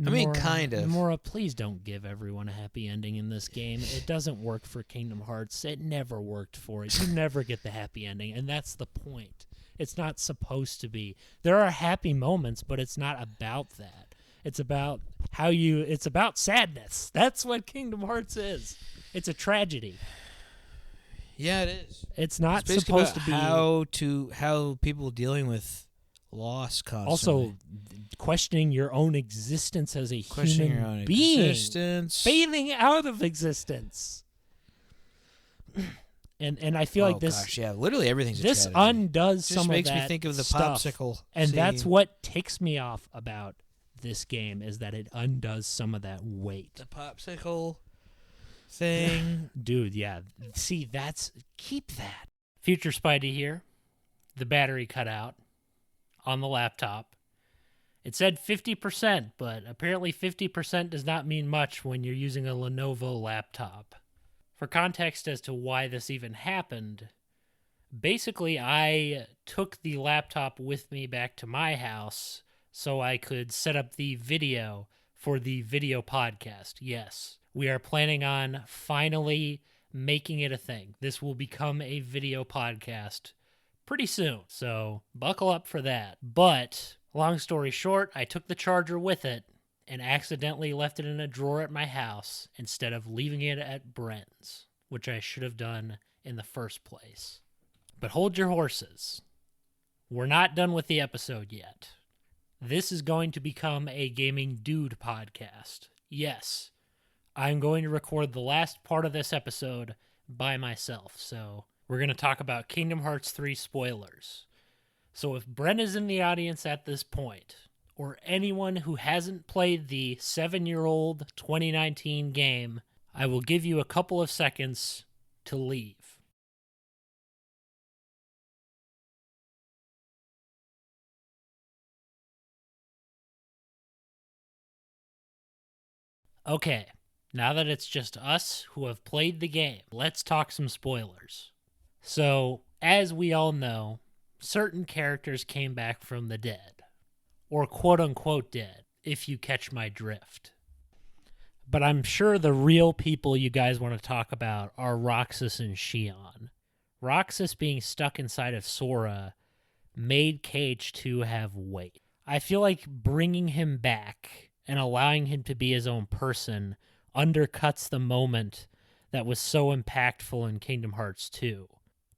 S1: I mean, kind of.
S2: Nomura, please don't give everyone a happy ending in this game. It doesn't work for Kingdom Hearts. It never worked for it. You never get the happy ending, and that's the point. It's not supposed to be. There are happy moments, but it's not about that. It's about it's about sadness. That's what Kingdom Hearts is. It's a tragedy.
S1: Yeah, it is.
S2: It's not
S1: It's basically
S2: supposed to
S1: about
S2: be
S1: how people dealing with loss constantly.
S2: Also, questioning your own existence as a
S1: Questioning
S2: human
S1: your own
S2: being.
S1: existence.
S2: Fading out of existence. And I feel like this...
S1: gosh, yeah, literally everything's a
S2: This
S1: tragedy.
S2: undoes
S1: Just
S2: some of
S1: makes
S2: that
S1: me think of the
S2: stuff.
S1: popsicle
S2: And
S1: scene.
S2: that's what ticks me off about this game, is that it undoes some of that weight.
S1: The popsicle thing.
S2: Dude, yeah. See, keep that. Future Spidey here. The battery cut out on the laptop. It said 50%, but apparently 50% does not mean much when you're using a Lenovo laptop. For context as to why this even happened, basically I took the laptop with me back to my house so I could set up the video for the video podcast. Yes, we are planning on finally making it a thing. This will become a video podcast pretty soon, so buckle up for that. But long story short, I took the charger with it and accidentally left it in a drawer at my house instead of leaving it at Bren's, which I should have done in the first place. But hold your horses. We're not done with the episode yet. This is going to become a Gaming Dude podcast. Yes, I'm going to record the last part of this episode by myself, so we're going to talk about Kingdom Hearts 3 spoilers. So if Bren is in the audience at this point, or anyone who hasn't played the 7-year-old 2019 game, I will give you a couple of seconds to leave. Okay, now that it's just us who have played the game, let's talk some spoilers. So, as we all know, certain characters came back from the dead. Or quote-unquote dead, if you catch my drift. But I'm sure the real people you guys want to talk about are Roxas and Xion. Roxas being stuck inside of Sora made KH2 have weight. I feel like bringing him back and allowing him to be his own person undercuts the moment that was so impactful in Kingdom Hearts 2.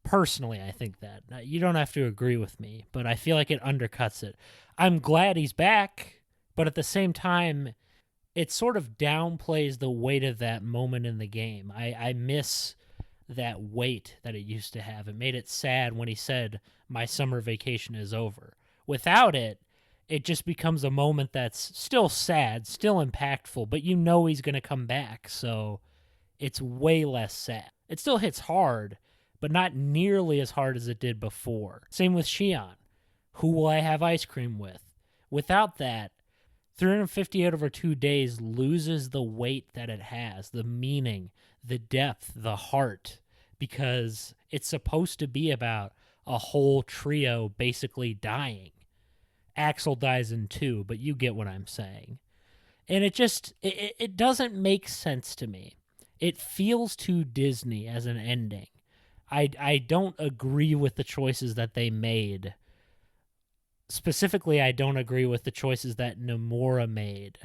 S2: Personally, I think that. Now, you don't have to agree with me, but I feel like it undercuts it. I'm glad he's back, but at the same time, it sort of downplays the weight of that moment in the game. I miss that weight that it used to have. It made it sad when he said, "My summer vacation is over." Without it, it just becomes a moment that's still sad, still impactful, but you know he's going to come back, so it's way less sad. It still hits hard, but not nearly as hard as it did before. Same with Xion. Who will I have ice cream with? Without that, 358 over 2 days loses the weight that it has, the meaning, the depth, the heart, because it's supposed to be about a whole trio basically dying. Axel dies in 2, but you get what I'm saying. And it doesn't make sense to me. It feels too Disney as an ending. I don't agree with the choices that they made. Specifically, I don't agree with the choices that Nomura made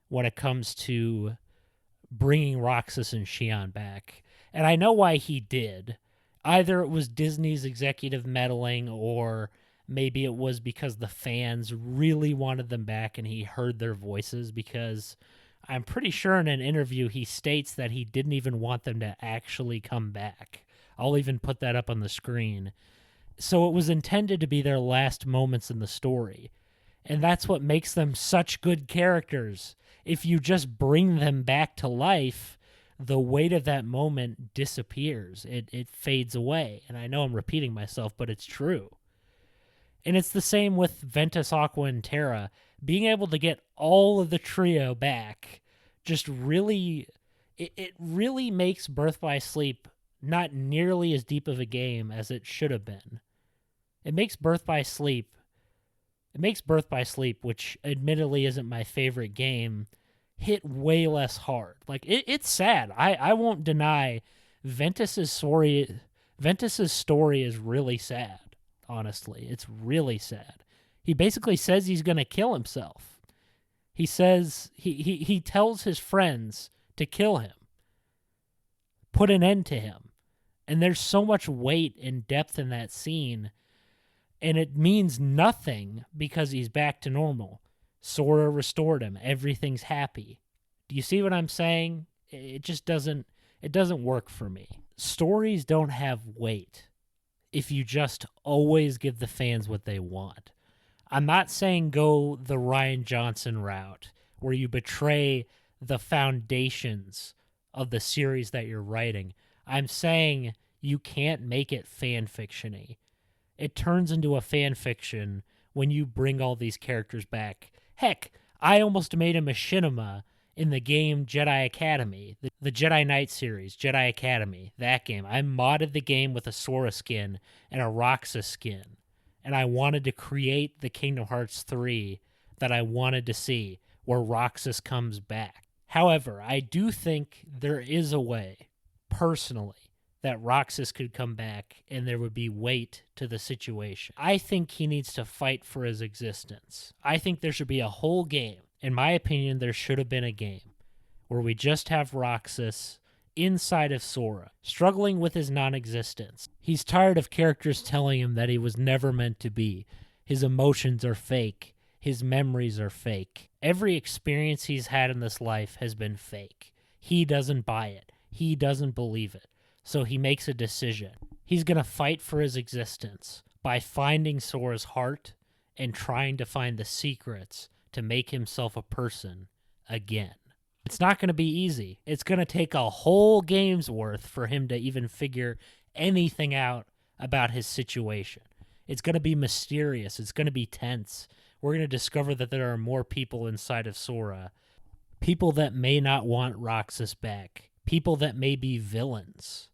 S2: when it comes to bringing Roxas and Xion back. And I know why he did. Either it was Disney's executive meddling, or maybe it was because the fans really wanted them back and he heard their voices, because I'm pretty sure in an interview he states that he didn't even want them to actually come back. I'll even put that up on the screen. So it was intended to be their last moments in the story. And that's what makes them such good characters. If you just bring them back to life, the weight of that moment disappears. It fades away. And I know I'm repeating myself, but it's true. And it's the same with Ventus, Aqua, and Terra. Being able to get all of the trio back just really... It really makes Birth by Sleep not nearly as deep of a game as it should have been. It makes Birth by Sleep, which admittedly isn't my favorite game, hit way less hard. Like, it's sad. I won't deny Ventus's story is really sad, honestly. It's really sad. He basically says he's going to kill himself. He says, he tells his friends to kill him, put an end to him. And there's so much weight and depth in that scene. And it means nothing because he's back to normal. Sora restored him. Everything's happy. Do you see what I'm saying? It just doesn't work for me. Stories don't have weight if you just always give the fans what they want. I'm not saying go the Rian Johnson route where you betray the foundations of the series that you're writing. I'm saying you can't make it fan fiction-y. It turns into a fan fiction when you bring all these characters back. Heck, I almost made a machinima in the game Jedi Academy, the Jedi Knight series, Jedi Academy, that game. I modded the game with a Sora skin and a Roxas skin, and I wanted to create the Kingdom Hearts 3 that I wanted to see, where Roxas comes back. However, I do think there is a way, personally, that Roxas could come back and there would be weight to the situation. I think he needs to fight for his existence. I think there should be a whole game. In my opinion, there should have been a game where we just have Roxas inside of Sora, struggling with his non-existence. He's tired of characters telling him that he was never meant to be. His emotions are fake. His memories are fake. Every experience he's had in this life has been fake. He doesn't buy it. He doesn't believe it. So he makes a decision. He's going to fight for his existence by finding Sora's heart and trying to find the secrets to make himself a person again. It's not going to be easy. It's going to take a whole game's worth for him to even figure anything out about his situation. It's going to be mysterious. It's going to be tense. We're going to discover that there are more people inside of Sora. People that may not want Roxas back. People that may be villains.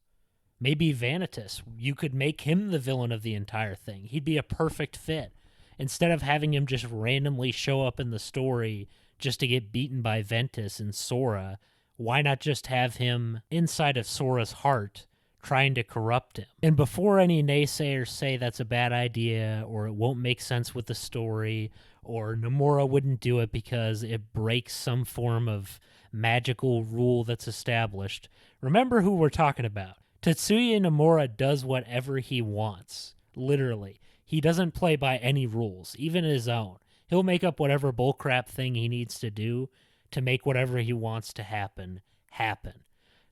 S2: Maybe Vanitas. You could make him the villain of the entire thing. He'd be a perfect fit. Instead of having him just randomly show up in the story just to get beaten by Ventus and Sora, why not just have him inside of Sora's heart trying to corrupt him? And before any naysayers say that's a bad idea or it won't make sense with the story or Nomura wouldn't do it because it breaks some form of magical rule that's established, remember who we're talking about. Tetsuya Nomura does whatever he wants, literally. He doesn't play by any rules, even his own. He'll make up whatever bullcrap thing he needs to do to make whatever he wants to happen, happen.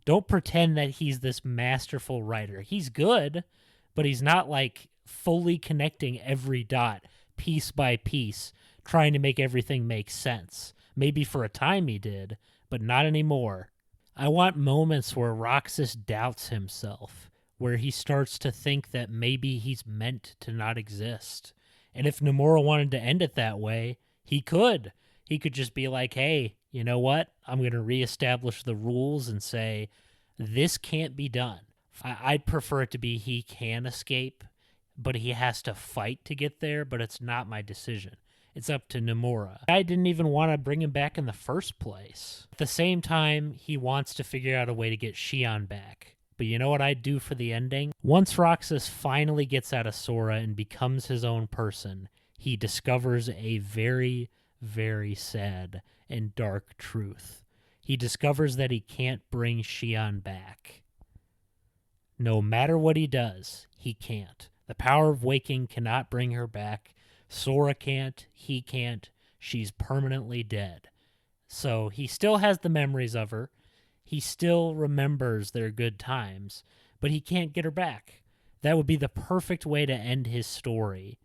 S2: Don't pretend that he's this masterful writer. He's good, but he's not like fully connecting every dot, piece by piece, trying to make everything make sense. Maybe for a time he did, but not anymore. I want moments where Roxas doubts himself, where he starts to think that maybe he's meant to not exist. And if Nomura wanted to end it that way, he could. He could just be like, hey, you know what? I'm going to reestablish the rules and say, this can't be done. I'd prefer it to be he can escape, but he has to fight to get there, but it's not my decision. It's up to Nomura. I didn't even want to bring him back in the first place. At the same time, he wants to figure out a way to get Xion back. But you know what I'd do for the ending? Once Roxas finally gets out of Sora and becomes his own person, he discovers a very, very sad and dark truth. He discovers that he can't bring Xion back. No matter what he does, he can't. The power of waking cannot bring her back. Sora can't, he can't, she's permanently dead. So he still has the memories of her, he still remembers their good times, but he can't get her back. That would be the perfect way to end his story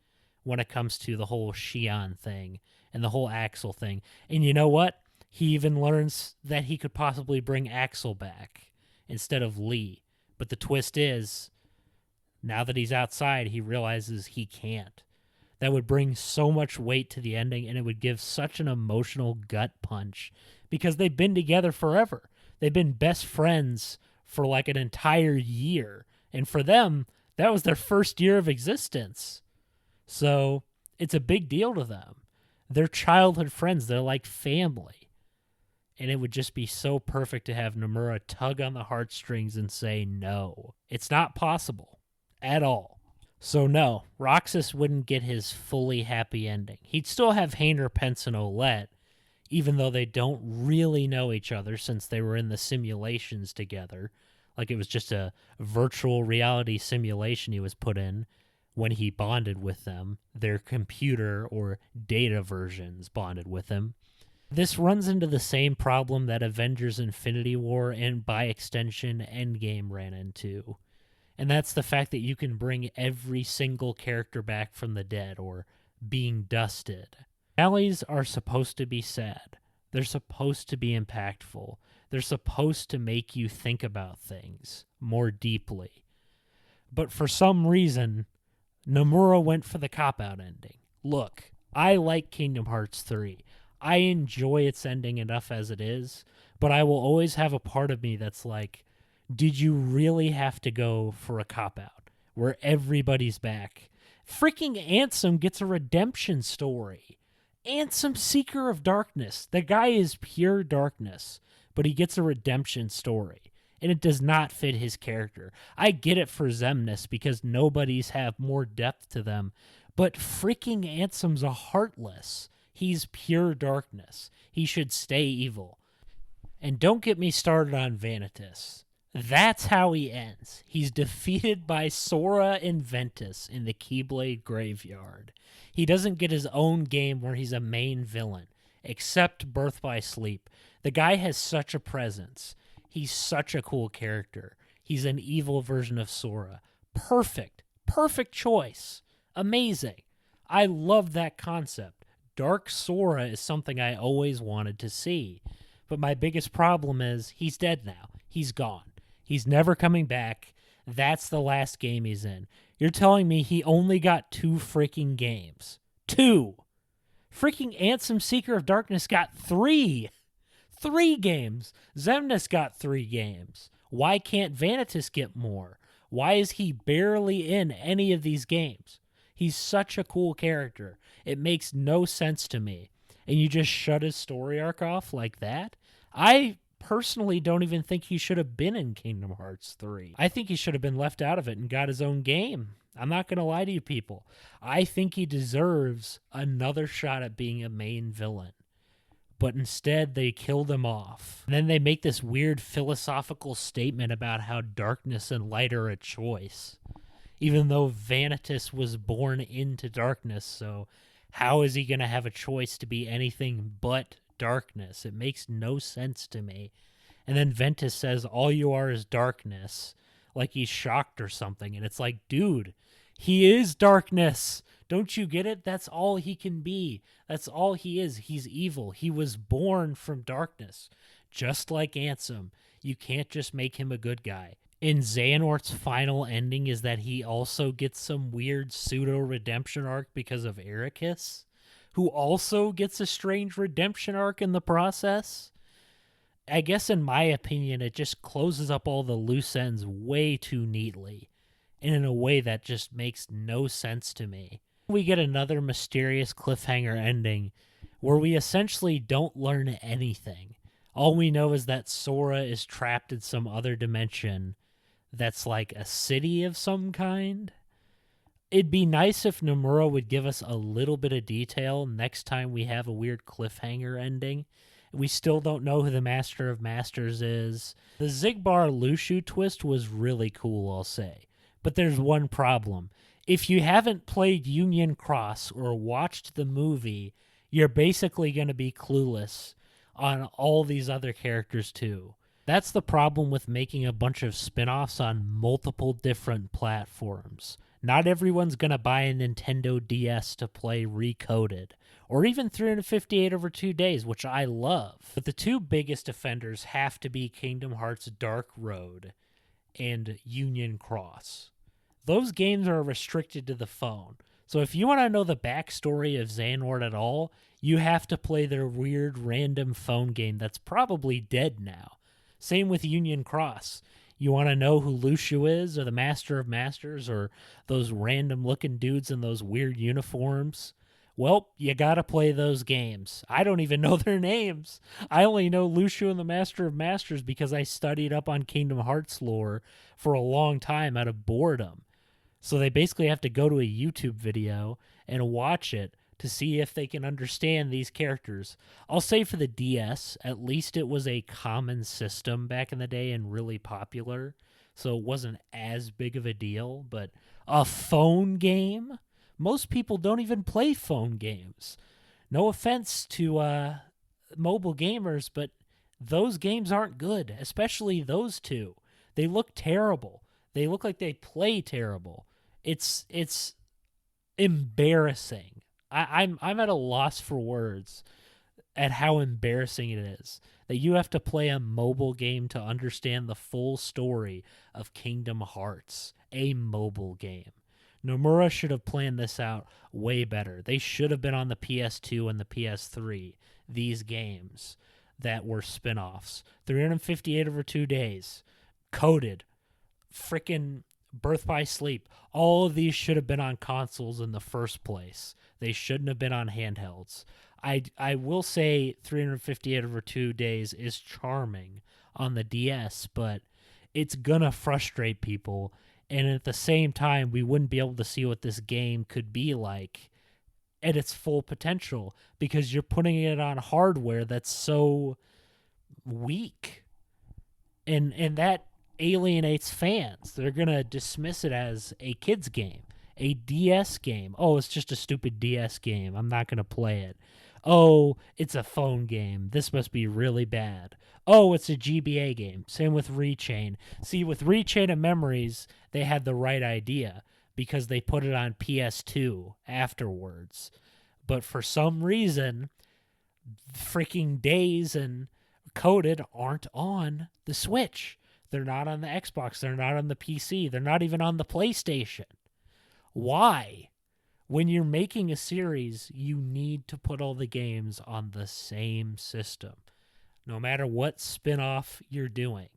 S2: when it comes to the whole Xion thing and the whole Axel thing. And you know what? He even learns that he could possibly bring Axel back instead of Lee. But the twist is, now that he's outside, he realizes he can't. That would bring so much weight to the ending, and it would give such an emotional gut punch because they've been together forever. They've been best friends for like an entire year. And for them, that was their first year of existence. So it's a big deal to them. They're childhood friends. They're like family. And it would just be so perfect to have Nomura tug on the heartstrings and say no. It's not possible at all. So no, Roxas wouldn't get his fully happy ending. He'd still have Hayner, Pence, and Olette, even though they don't really know each other since they were in the simulations together. Like it was just a virtual reality simulation he was put in. when he bonded with them. Their computer or data versions bonded with him. This runs into the same problem that Avengers Infinity War and, by extension, Endgame ran into. And that's the fact that you can bring every single character back from the dead or being dusted. Finales are supposed to be sad. They're supposed to be impactful. They're supposed to make you think about things more deeply. But for some reason, Nomura went for the cop-out ending. Look, I like Kingdom Hearts 3. I enjoy its ending enough as it is, but I will always have a part of me that's like, did you really have to go for a cop-out where everybody's back? Freaking Ansem gets a redemption story. Ansem, Seeker of Darkness. The guy is pure darkness, but he gets a redemption story, and it does not fit his character. I get it for Xemnas because nobodies have more depth to them, but freaking Ansem's a heartless. He's pure darkness. He should stay evil. And don't get me started on Vanitas. That's how he ends. He's defeated by Sora and Ventus in the Keyblade Graveyard. He doesn't get his own game where he's a main villain, except Birth by Sleep. The guy has such a presence. He's such a cool character. He's an evil version of Sora. Perfect. Perfect choice. Amazing. I love that concept. Dark Sora is something I always wanted to see. But my biggest problem is he's dead now. He's gone. He's never coming back. That's the last game he's in. You're telling me he only got 2 freaking games. 2! Freaking Ansem Seeker of Darkness got 3! 3 games! Xemnas got 3 games. Why can't Vanitas get more? Why is he barely in any of these games? He's such a cool character. It makes no sense to me. And you just shut his story arc off like that? I personally don't even think he should have been in Kingdom Hearts 3. I think he should have been left out of it and got his own game. I'm not going to lie to you people. I think he deserves another shot at being a main villain. But instead, they killed him off. And then they make this weird philosophical statement about how darkness and light are a choice. Even though Vanitas was born into darkness, so how is he going to have a choice to be anything but darkness? It makes no sense to me. And then Ventus says, all you are is darkness, like he's shocked or something. And it's like, dude, he is darkness. Don't you get it? That's all he can be. That's all he is. He's evil. He was born from darkness, just like Ansem. You can't just make him a good guy. In Xehanort's final ending is that he also gets some weird pseudo-redemption arc because of Ericus, who also gets a strange redemption arc in the process. I guess in my opinion, it just closes up all the loose ends way too neatly, and in a way that just makes no sense to me. We get another mysterious cliffhanger ending where we essentially don't learn anything. All we know is that Sora is trapped in some other dimension that's like a city of some kind. It'd be nice if Nomura would give us a little bit of detail next time we have a weird cliffhanger ending. We still don't know who the Master of Masters is. The Xigbar Lushu twist was really cool, I'll say. But there's one problem. If you haven't played Union Cross or watched the movie, you're basically going to be clueless on all these other characters too. That's the problem with making a bunch of spin-offs on multiple different platforms. Not everyone's going to buy a Nintendo DS to play Recoded, or even 358 over 2 days, which I love. But the 2 biggest offenders have to be Kingdom Hearts Dark Road and Union Cross. Those games are restricted to the phone. So if you want to know the backstory of Xehanort at all, you have to play their weird random phone game that's probably dead now. Same with Union Cross. You want to know who Lushu is, or the Master of Masters, or those random looking dudes in those weird uniforms? Well, you gotta play those games. I don't even know their names. I only know Lushu and the Master of Masters because I studied up on Kingdom Hearts lore for a long time out of boredom. So they basically have to go to a YouTube video and watch it to see if they can understand these characters. I'll say for the DS, at least it was a common system back in the day and really popular, so it wasn't as big of a deal. But A phone game? Most people don't even play phone games. No offense to mobile gamers, but those games aren't good, especially those two. They look terrible. They look like they play terrible. It's embarrassing. I'm at a loss for words at how embarrassing it is that you have to play a mobile game to understand the full story of Kingdom Hearts, a mobile game. Nomura should have planned this out way better. They should have been on the PS2 and the PS3, these games that were spin-offs. 358 over 2 days. Coded. Frickin' Birth by Sleep. All of these should have been on consoles in the first place. They shouldn't have been on handhelds. I will say 358 over 2 days is charming on the DS, but it's gonna frustrate people. And at the same time, we wouldn't be able to see what this game could be like at its full potential because you're putting it on hardware that's so weak. And that alienates fans. They're going to dismiss it as a kid's game, a DS game. Oh, it's just a stupid DS game. I'm not going to play it. Oh, it's a phone game. This must be really bad. Oh, it's a GBA game. Same with Rechain. See, with Rechain of Memories, they had the right idea because they put it on PS2 afterwards. But for some reason, freaking Days and Coded aren't on the Switch. They're not on the Xbox. They're not on the PC. They're not even on the PlayStation. Why? When you're making a series, you need to put all the games on the same system. No matter what spin-off you're doing,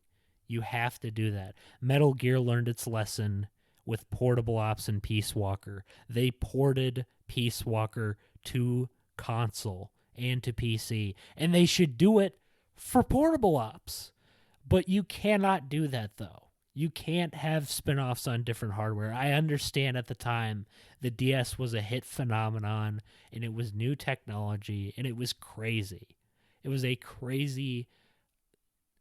S2: you have to do that. Metal Gear learned its lesson with Portable Ops and Peace Walker. They ported Peace Walker to console and to PC, and they should do it for Portable Ops. But you cannot do that, though. You can't have spin-offs on different hardware. I understand at the time the DS was a hit phenomenon, and it was new technology, and it was crazy. It was a crazy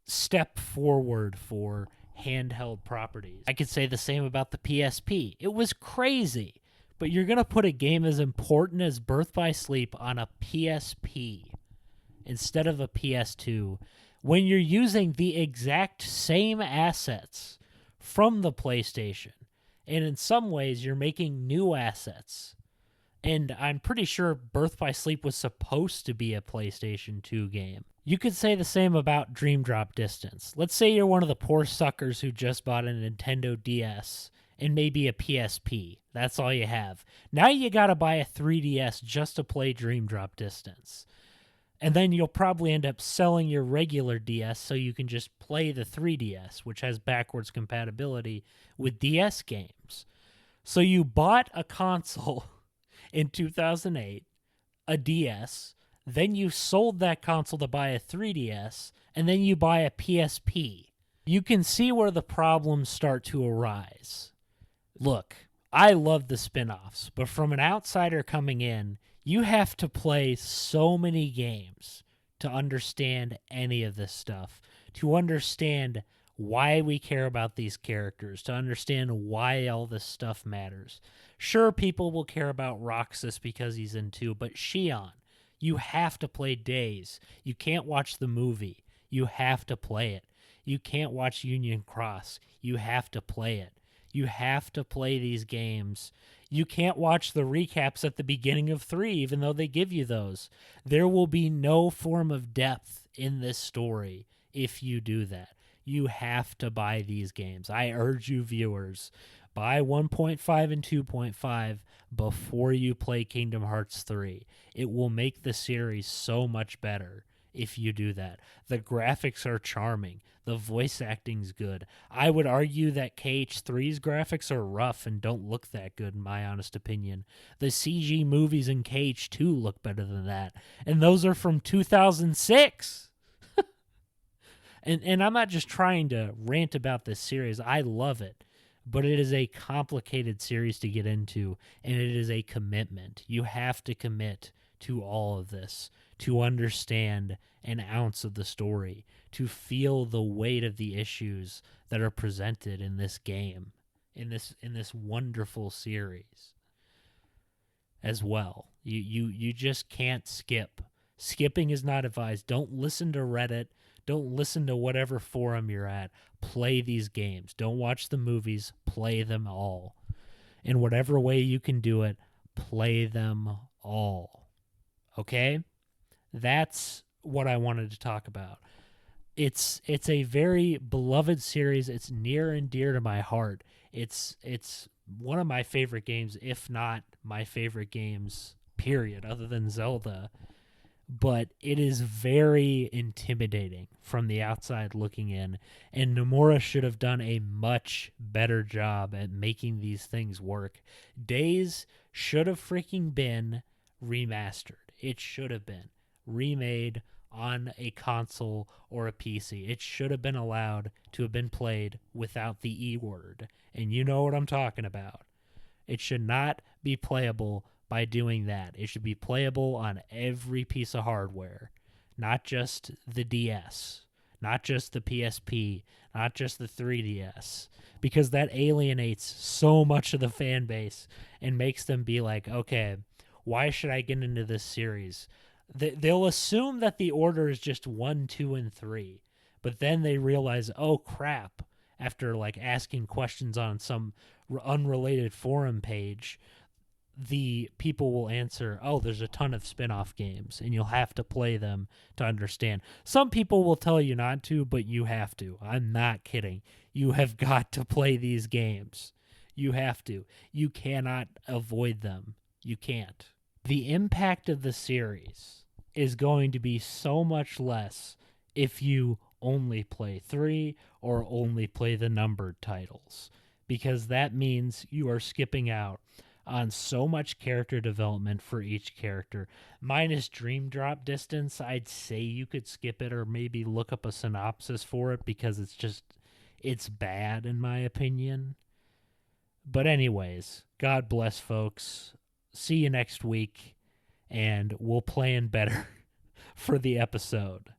S2: step forward for handheld properties. I could say the same about the PSP. It was crazy. But you're going to put a game as important as Birth by Sleep on a PSP instead of a PS2 when you're using the exact same assets from the PlayStation. And in some ways, you're making new assets. And I'm pretty sure Birth by Sleep was supposed to be a PlayStation 2 game. You could say the same about Dream Drop Distance. Let's say you're one of the poor suckers who just bought a Nintendo DS and maybe a PSP. That's all you have. Now you gotta buy a 3DS just to play Dream Drop Distance. And then you'll probably end up selling your regular DS so you can just play the 3DS, which has backwards compatibility with DS games. So you bought a console in 2008, a DS, then you sold that console to buy a 3DS, and then you buy a PSP. You can see where the problems start to arise. Look, I love the spin-offs, but from an outsider coming in, you have to play so many games to understand any of this stuff, to understand why we care about these characters, to understand why all this stuff matters. Sure, people will care about Roxas because he's in 2, but Shion, you have to play Days. You can't watch the movie. You have to play it. You can't watch Union Cross. You have to play it. You have to play these games. You can't watch the recaps at the beginning of 3, even though they give you those. There will be no form of depth in this story if you do that. You have to buy these games. I urge you, viewers, buy 1.5 and 2.5 before you play Kingdom Hearts 3. It will make the series so much better if you do that. The graphics are charming. The voice acting's good. I would argue that KH3's graphics are rough and don't look that good, in my honest opinion. The CG movies in KH2 look better than that. And those are from 2006. And I'm not just trying to rant about this series. I love it. But it is a complicated series to get into, and it is a commitment. You have to commit to all of this to understand an ounce of the story, to feel the weight of the issues that are presented in this game. in this wonderful series as well. You just can't skip. Skipping is not advised. Don't listen to Reddit. Don't listen to whatever forum you're at. Play these games. Don't watch the movies. Play them all. In whatever way you can do it, play them all. Okay? That's what I wanted to talk about. It's a very beloved series. It's near and dear to my heart. It's one of my favorite games, if not my favorite games, period, other than Zelda. But it is very intimidating from the outside looking in, and Nomura should have done a much better job at making these things work. Days should have freaking been remastered. It should have been remade on a console or a PC. It should have been allowed to have been played without the E word, and you know what I'm talking about. It should not be playable by doing that. It should be playable on every piece of hardware, not just the DS, not just the PSP, not just the 3DS, because that alienates so much of the fan base and makes them be like, okay, why should I get into this series? They'll assume that the order is just 1, 2, and 3, but then they realize, oh crap, after like asking questions on some unrelated forum page, the people will answer, oh, there's a ton of spin-off games, and you'll have to play them to understand. Some people will tell you not to, but you have to. I'm not kidding. You have got to play these games. You have to. You cannot avoid them. You can't. The impact of the series is going to be so much less if you only play 3 or only play the numbered titles, because that means you are skipping out on so much character development for each character. Minus Dream Drop Distance, I'd say you could skip it or maybe look up a synopsis for it, because it's bad in my opinion. But anyways, God bless, folks. See you next week, and we'll plan better for the episode.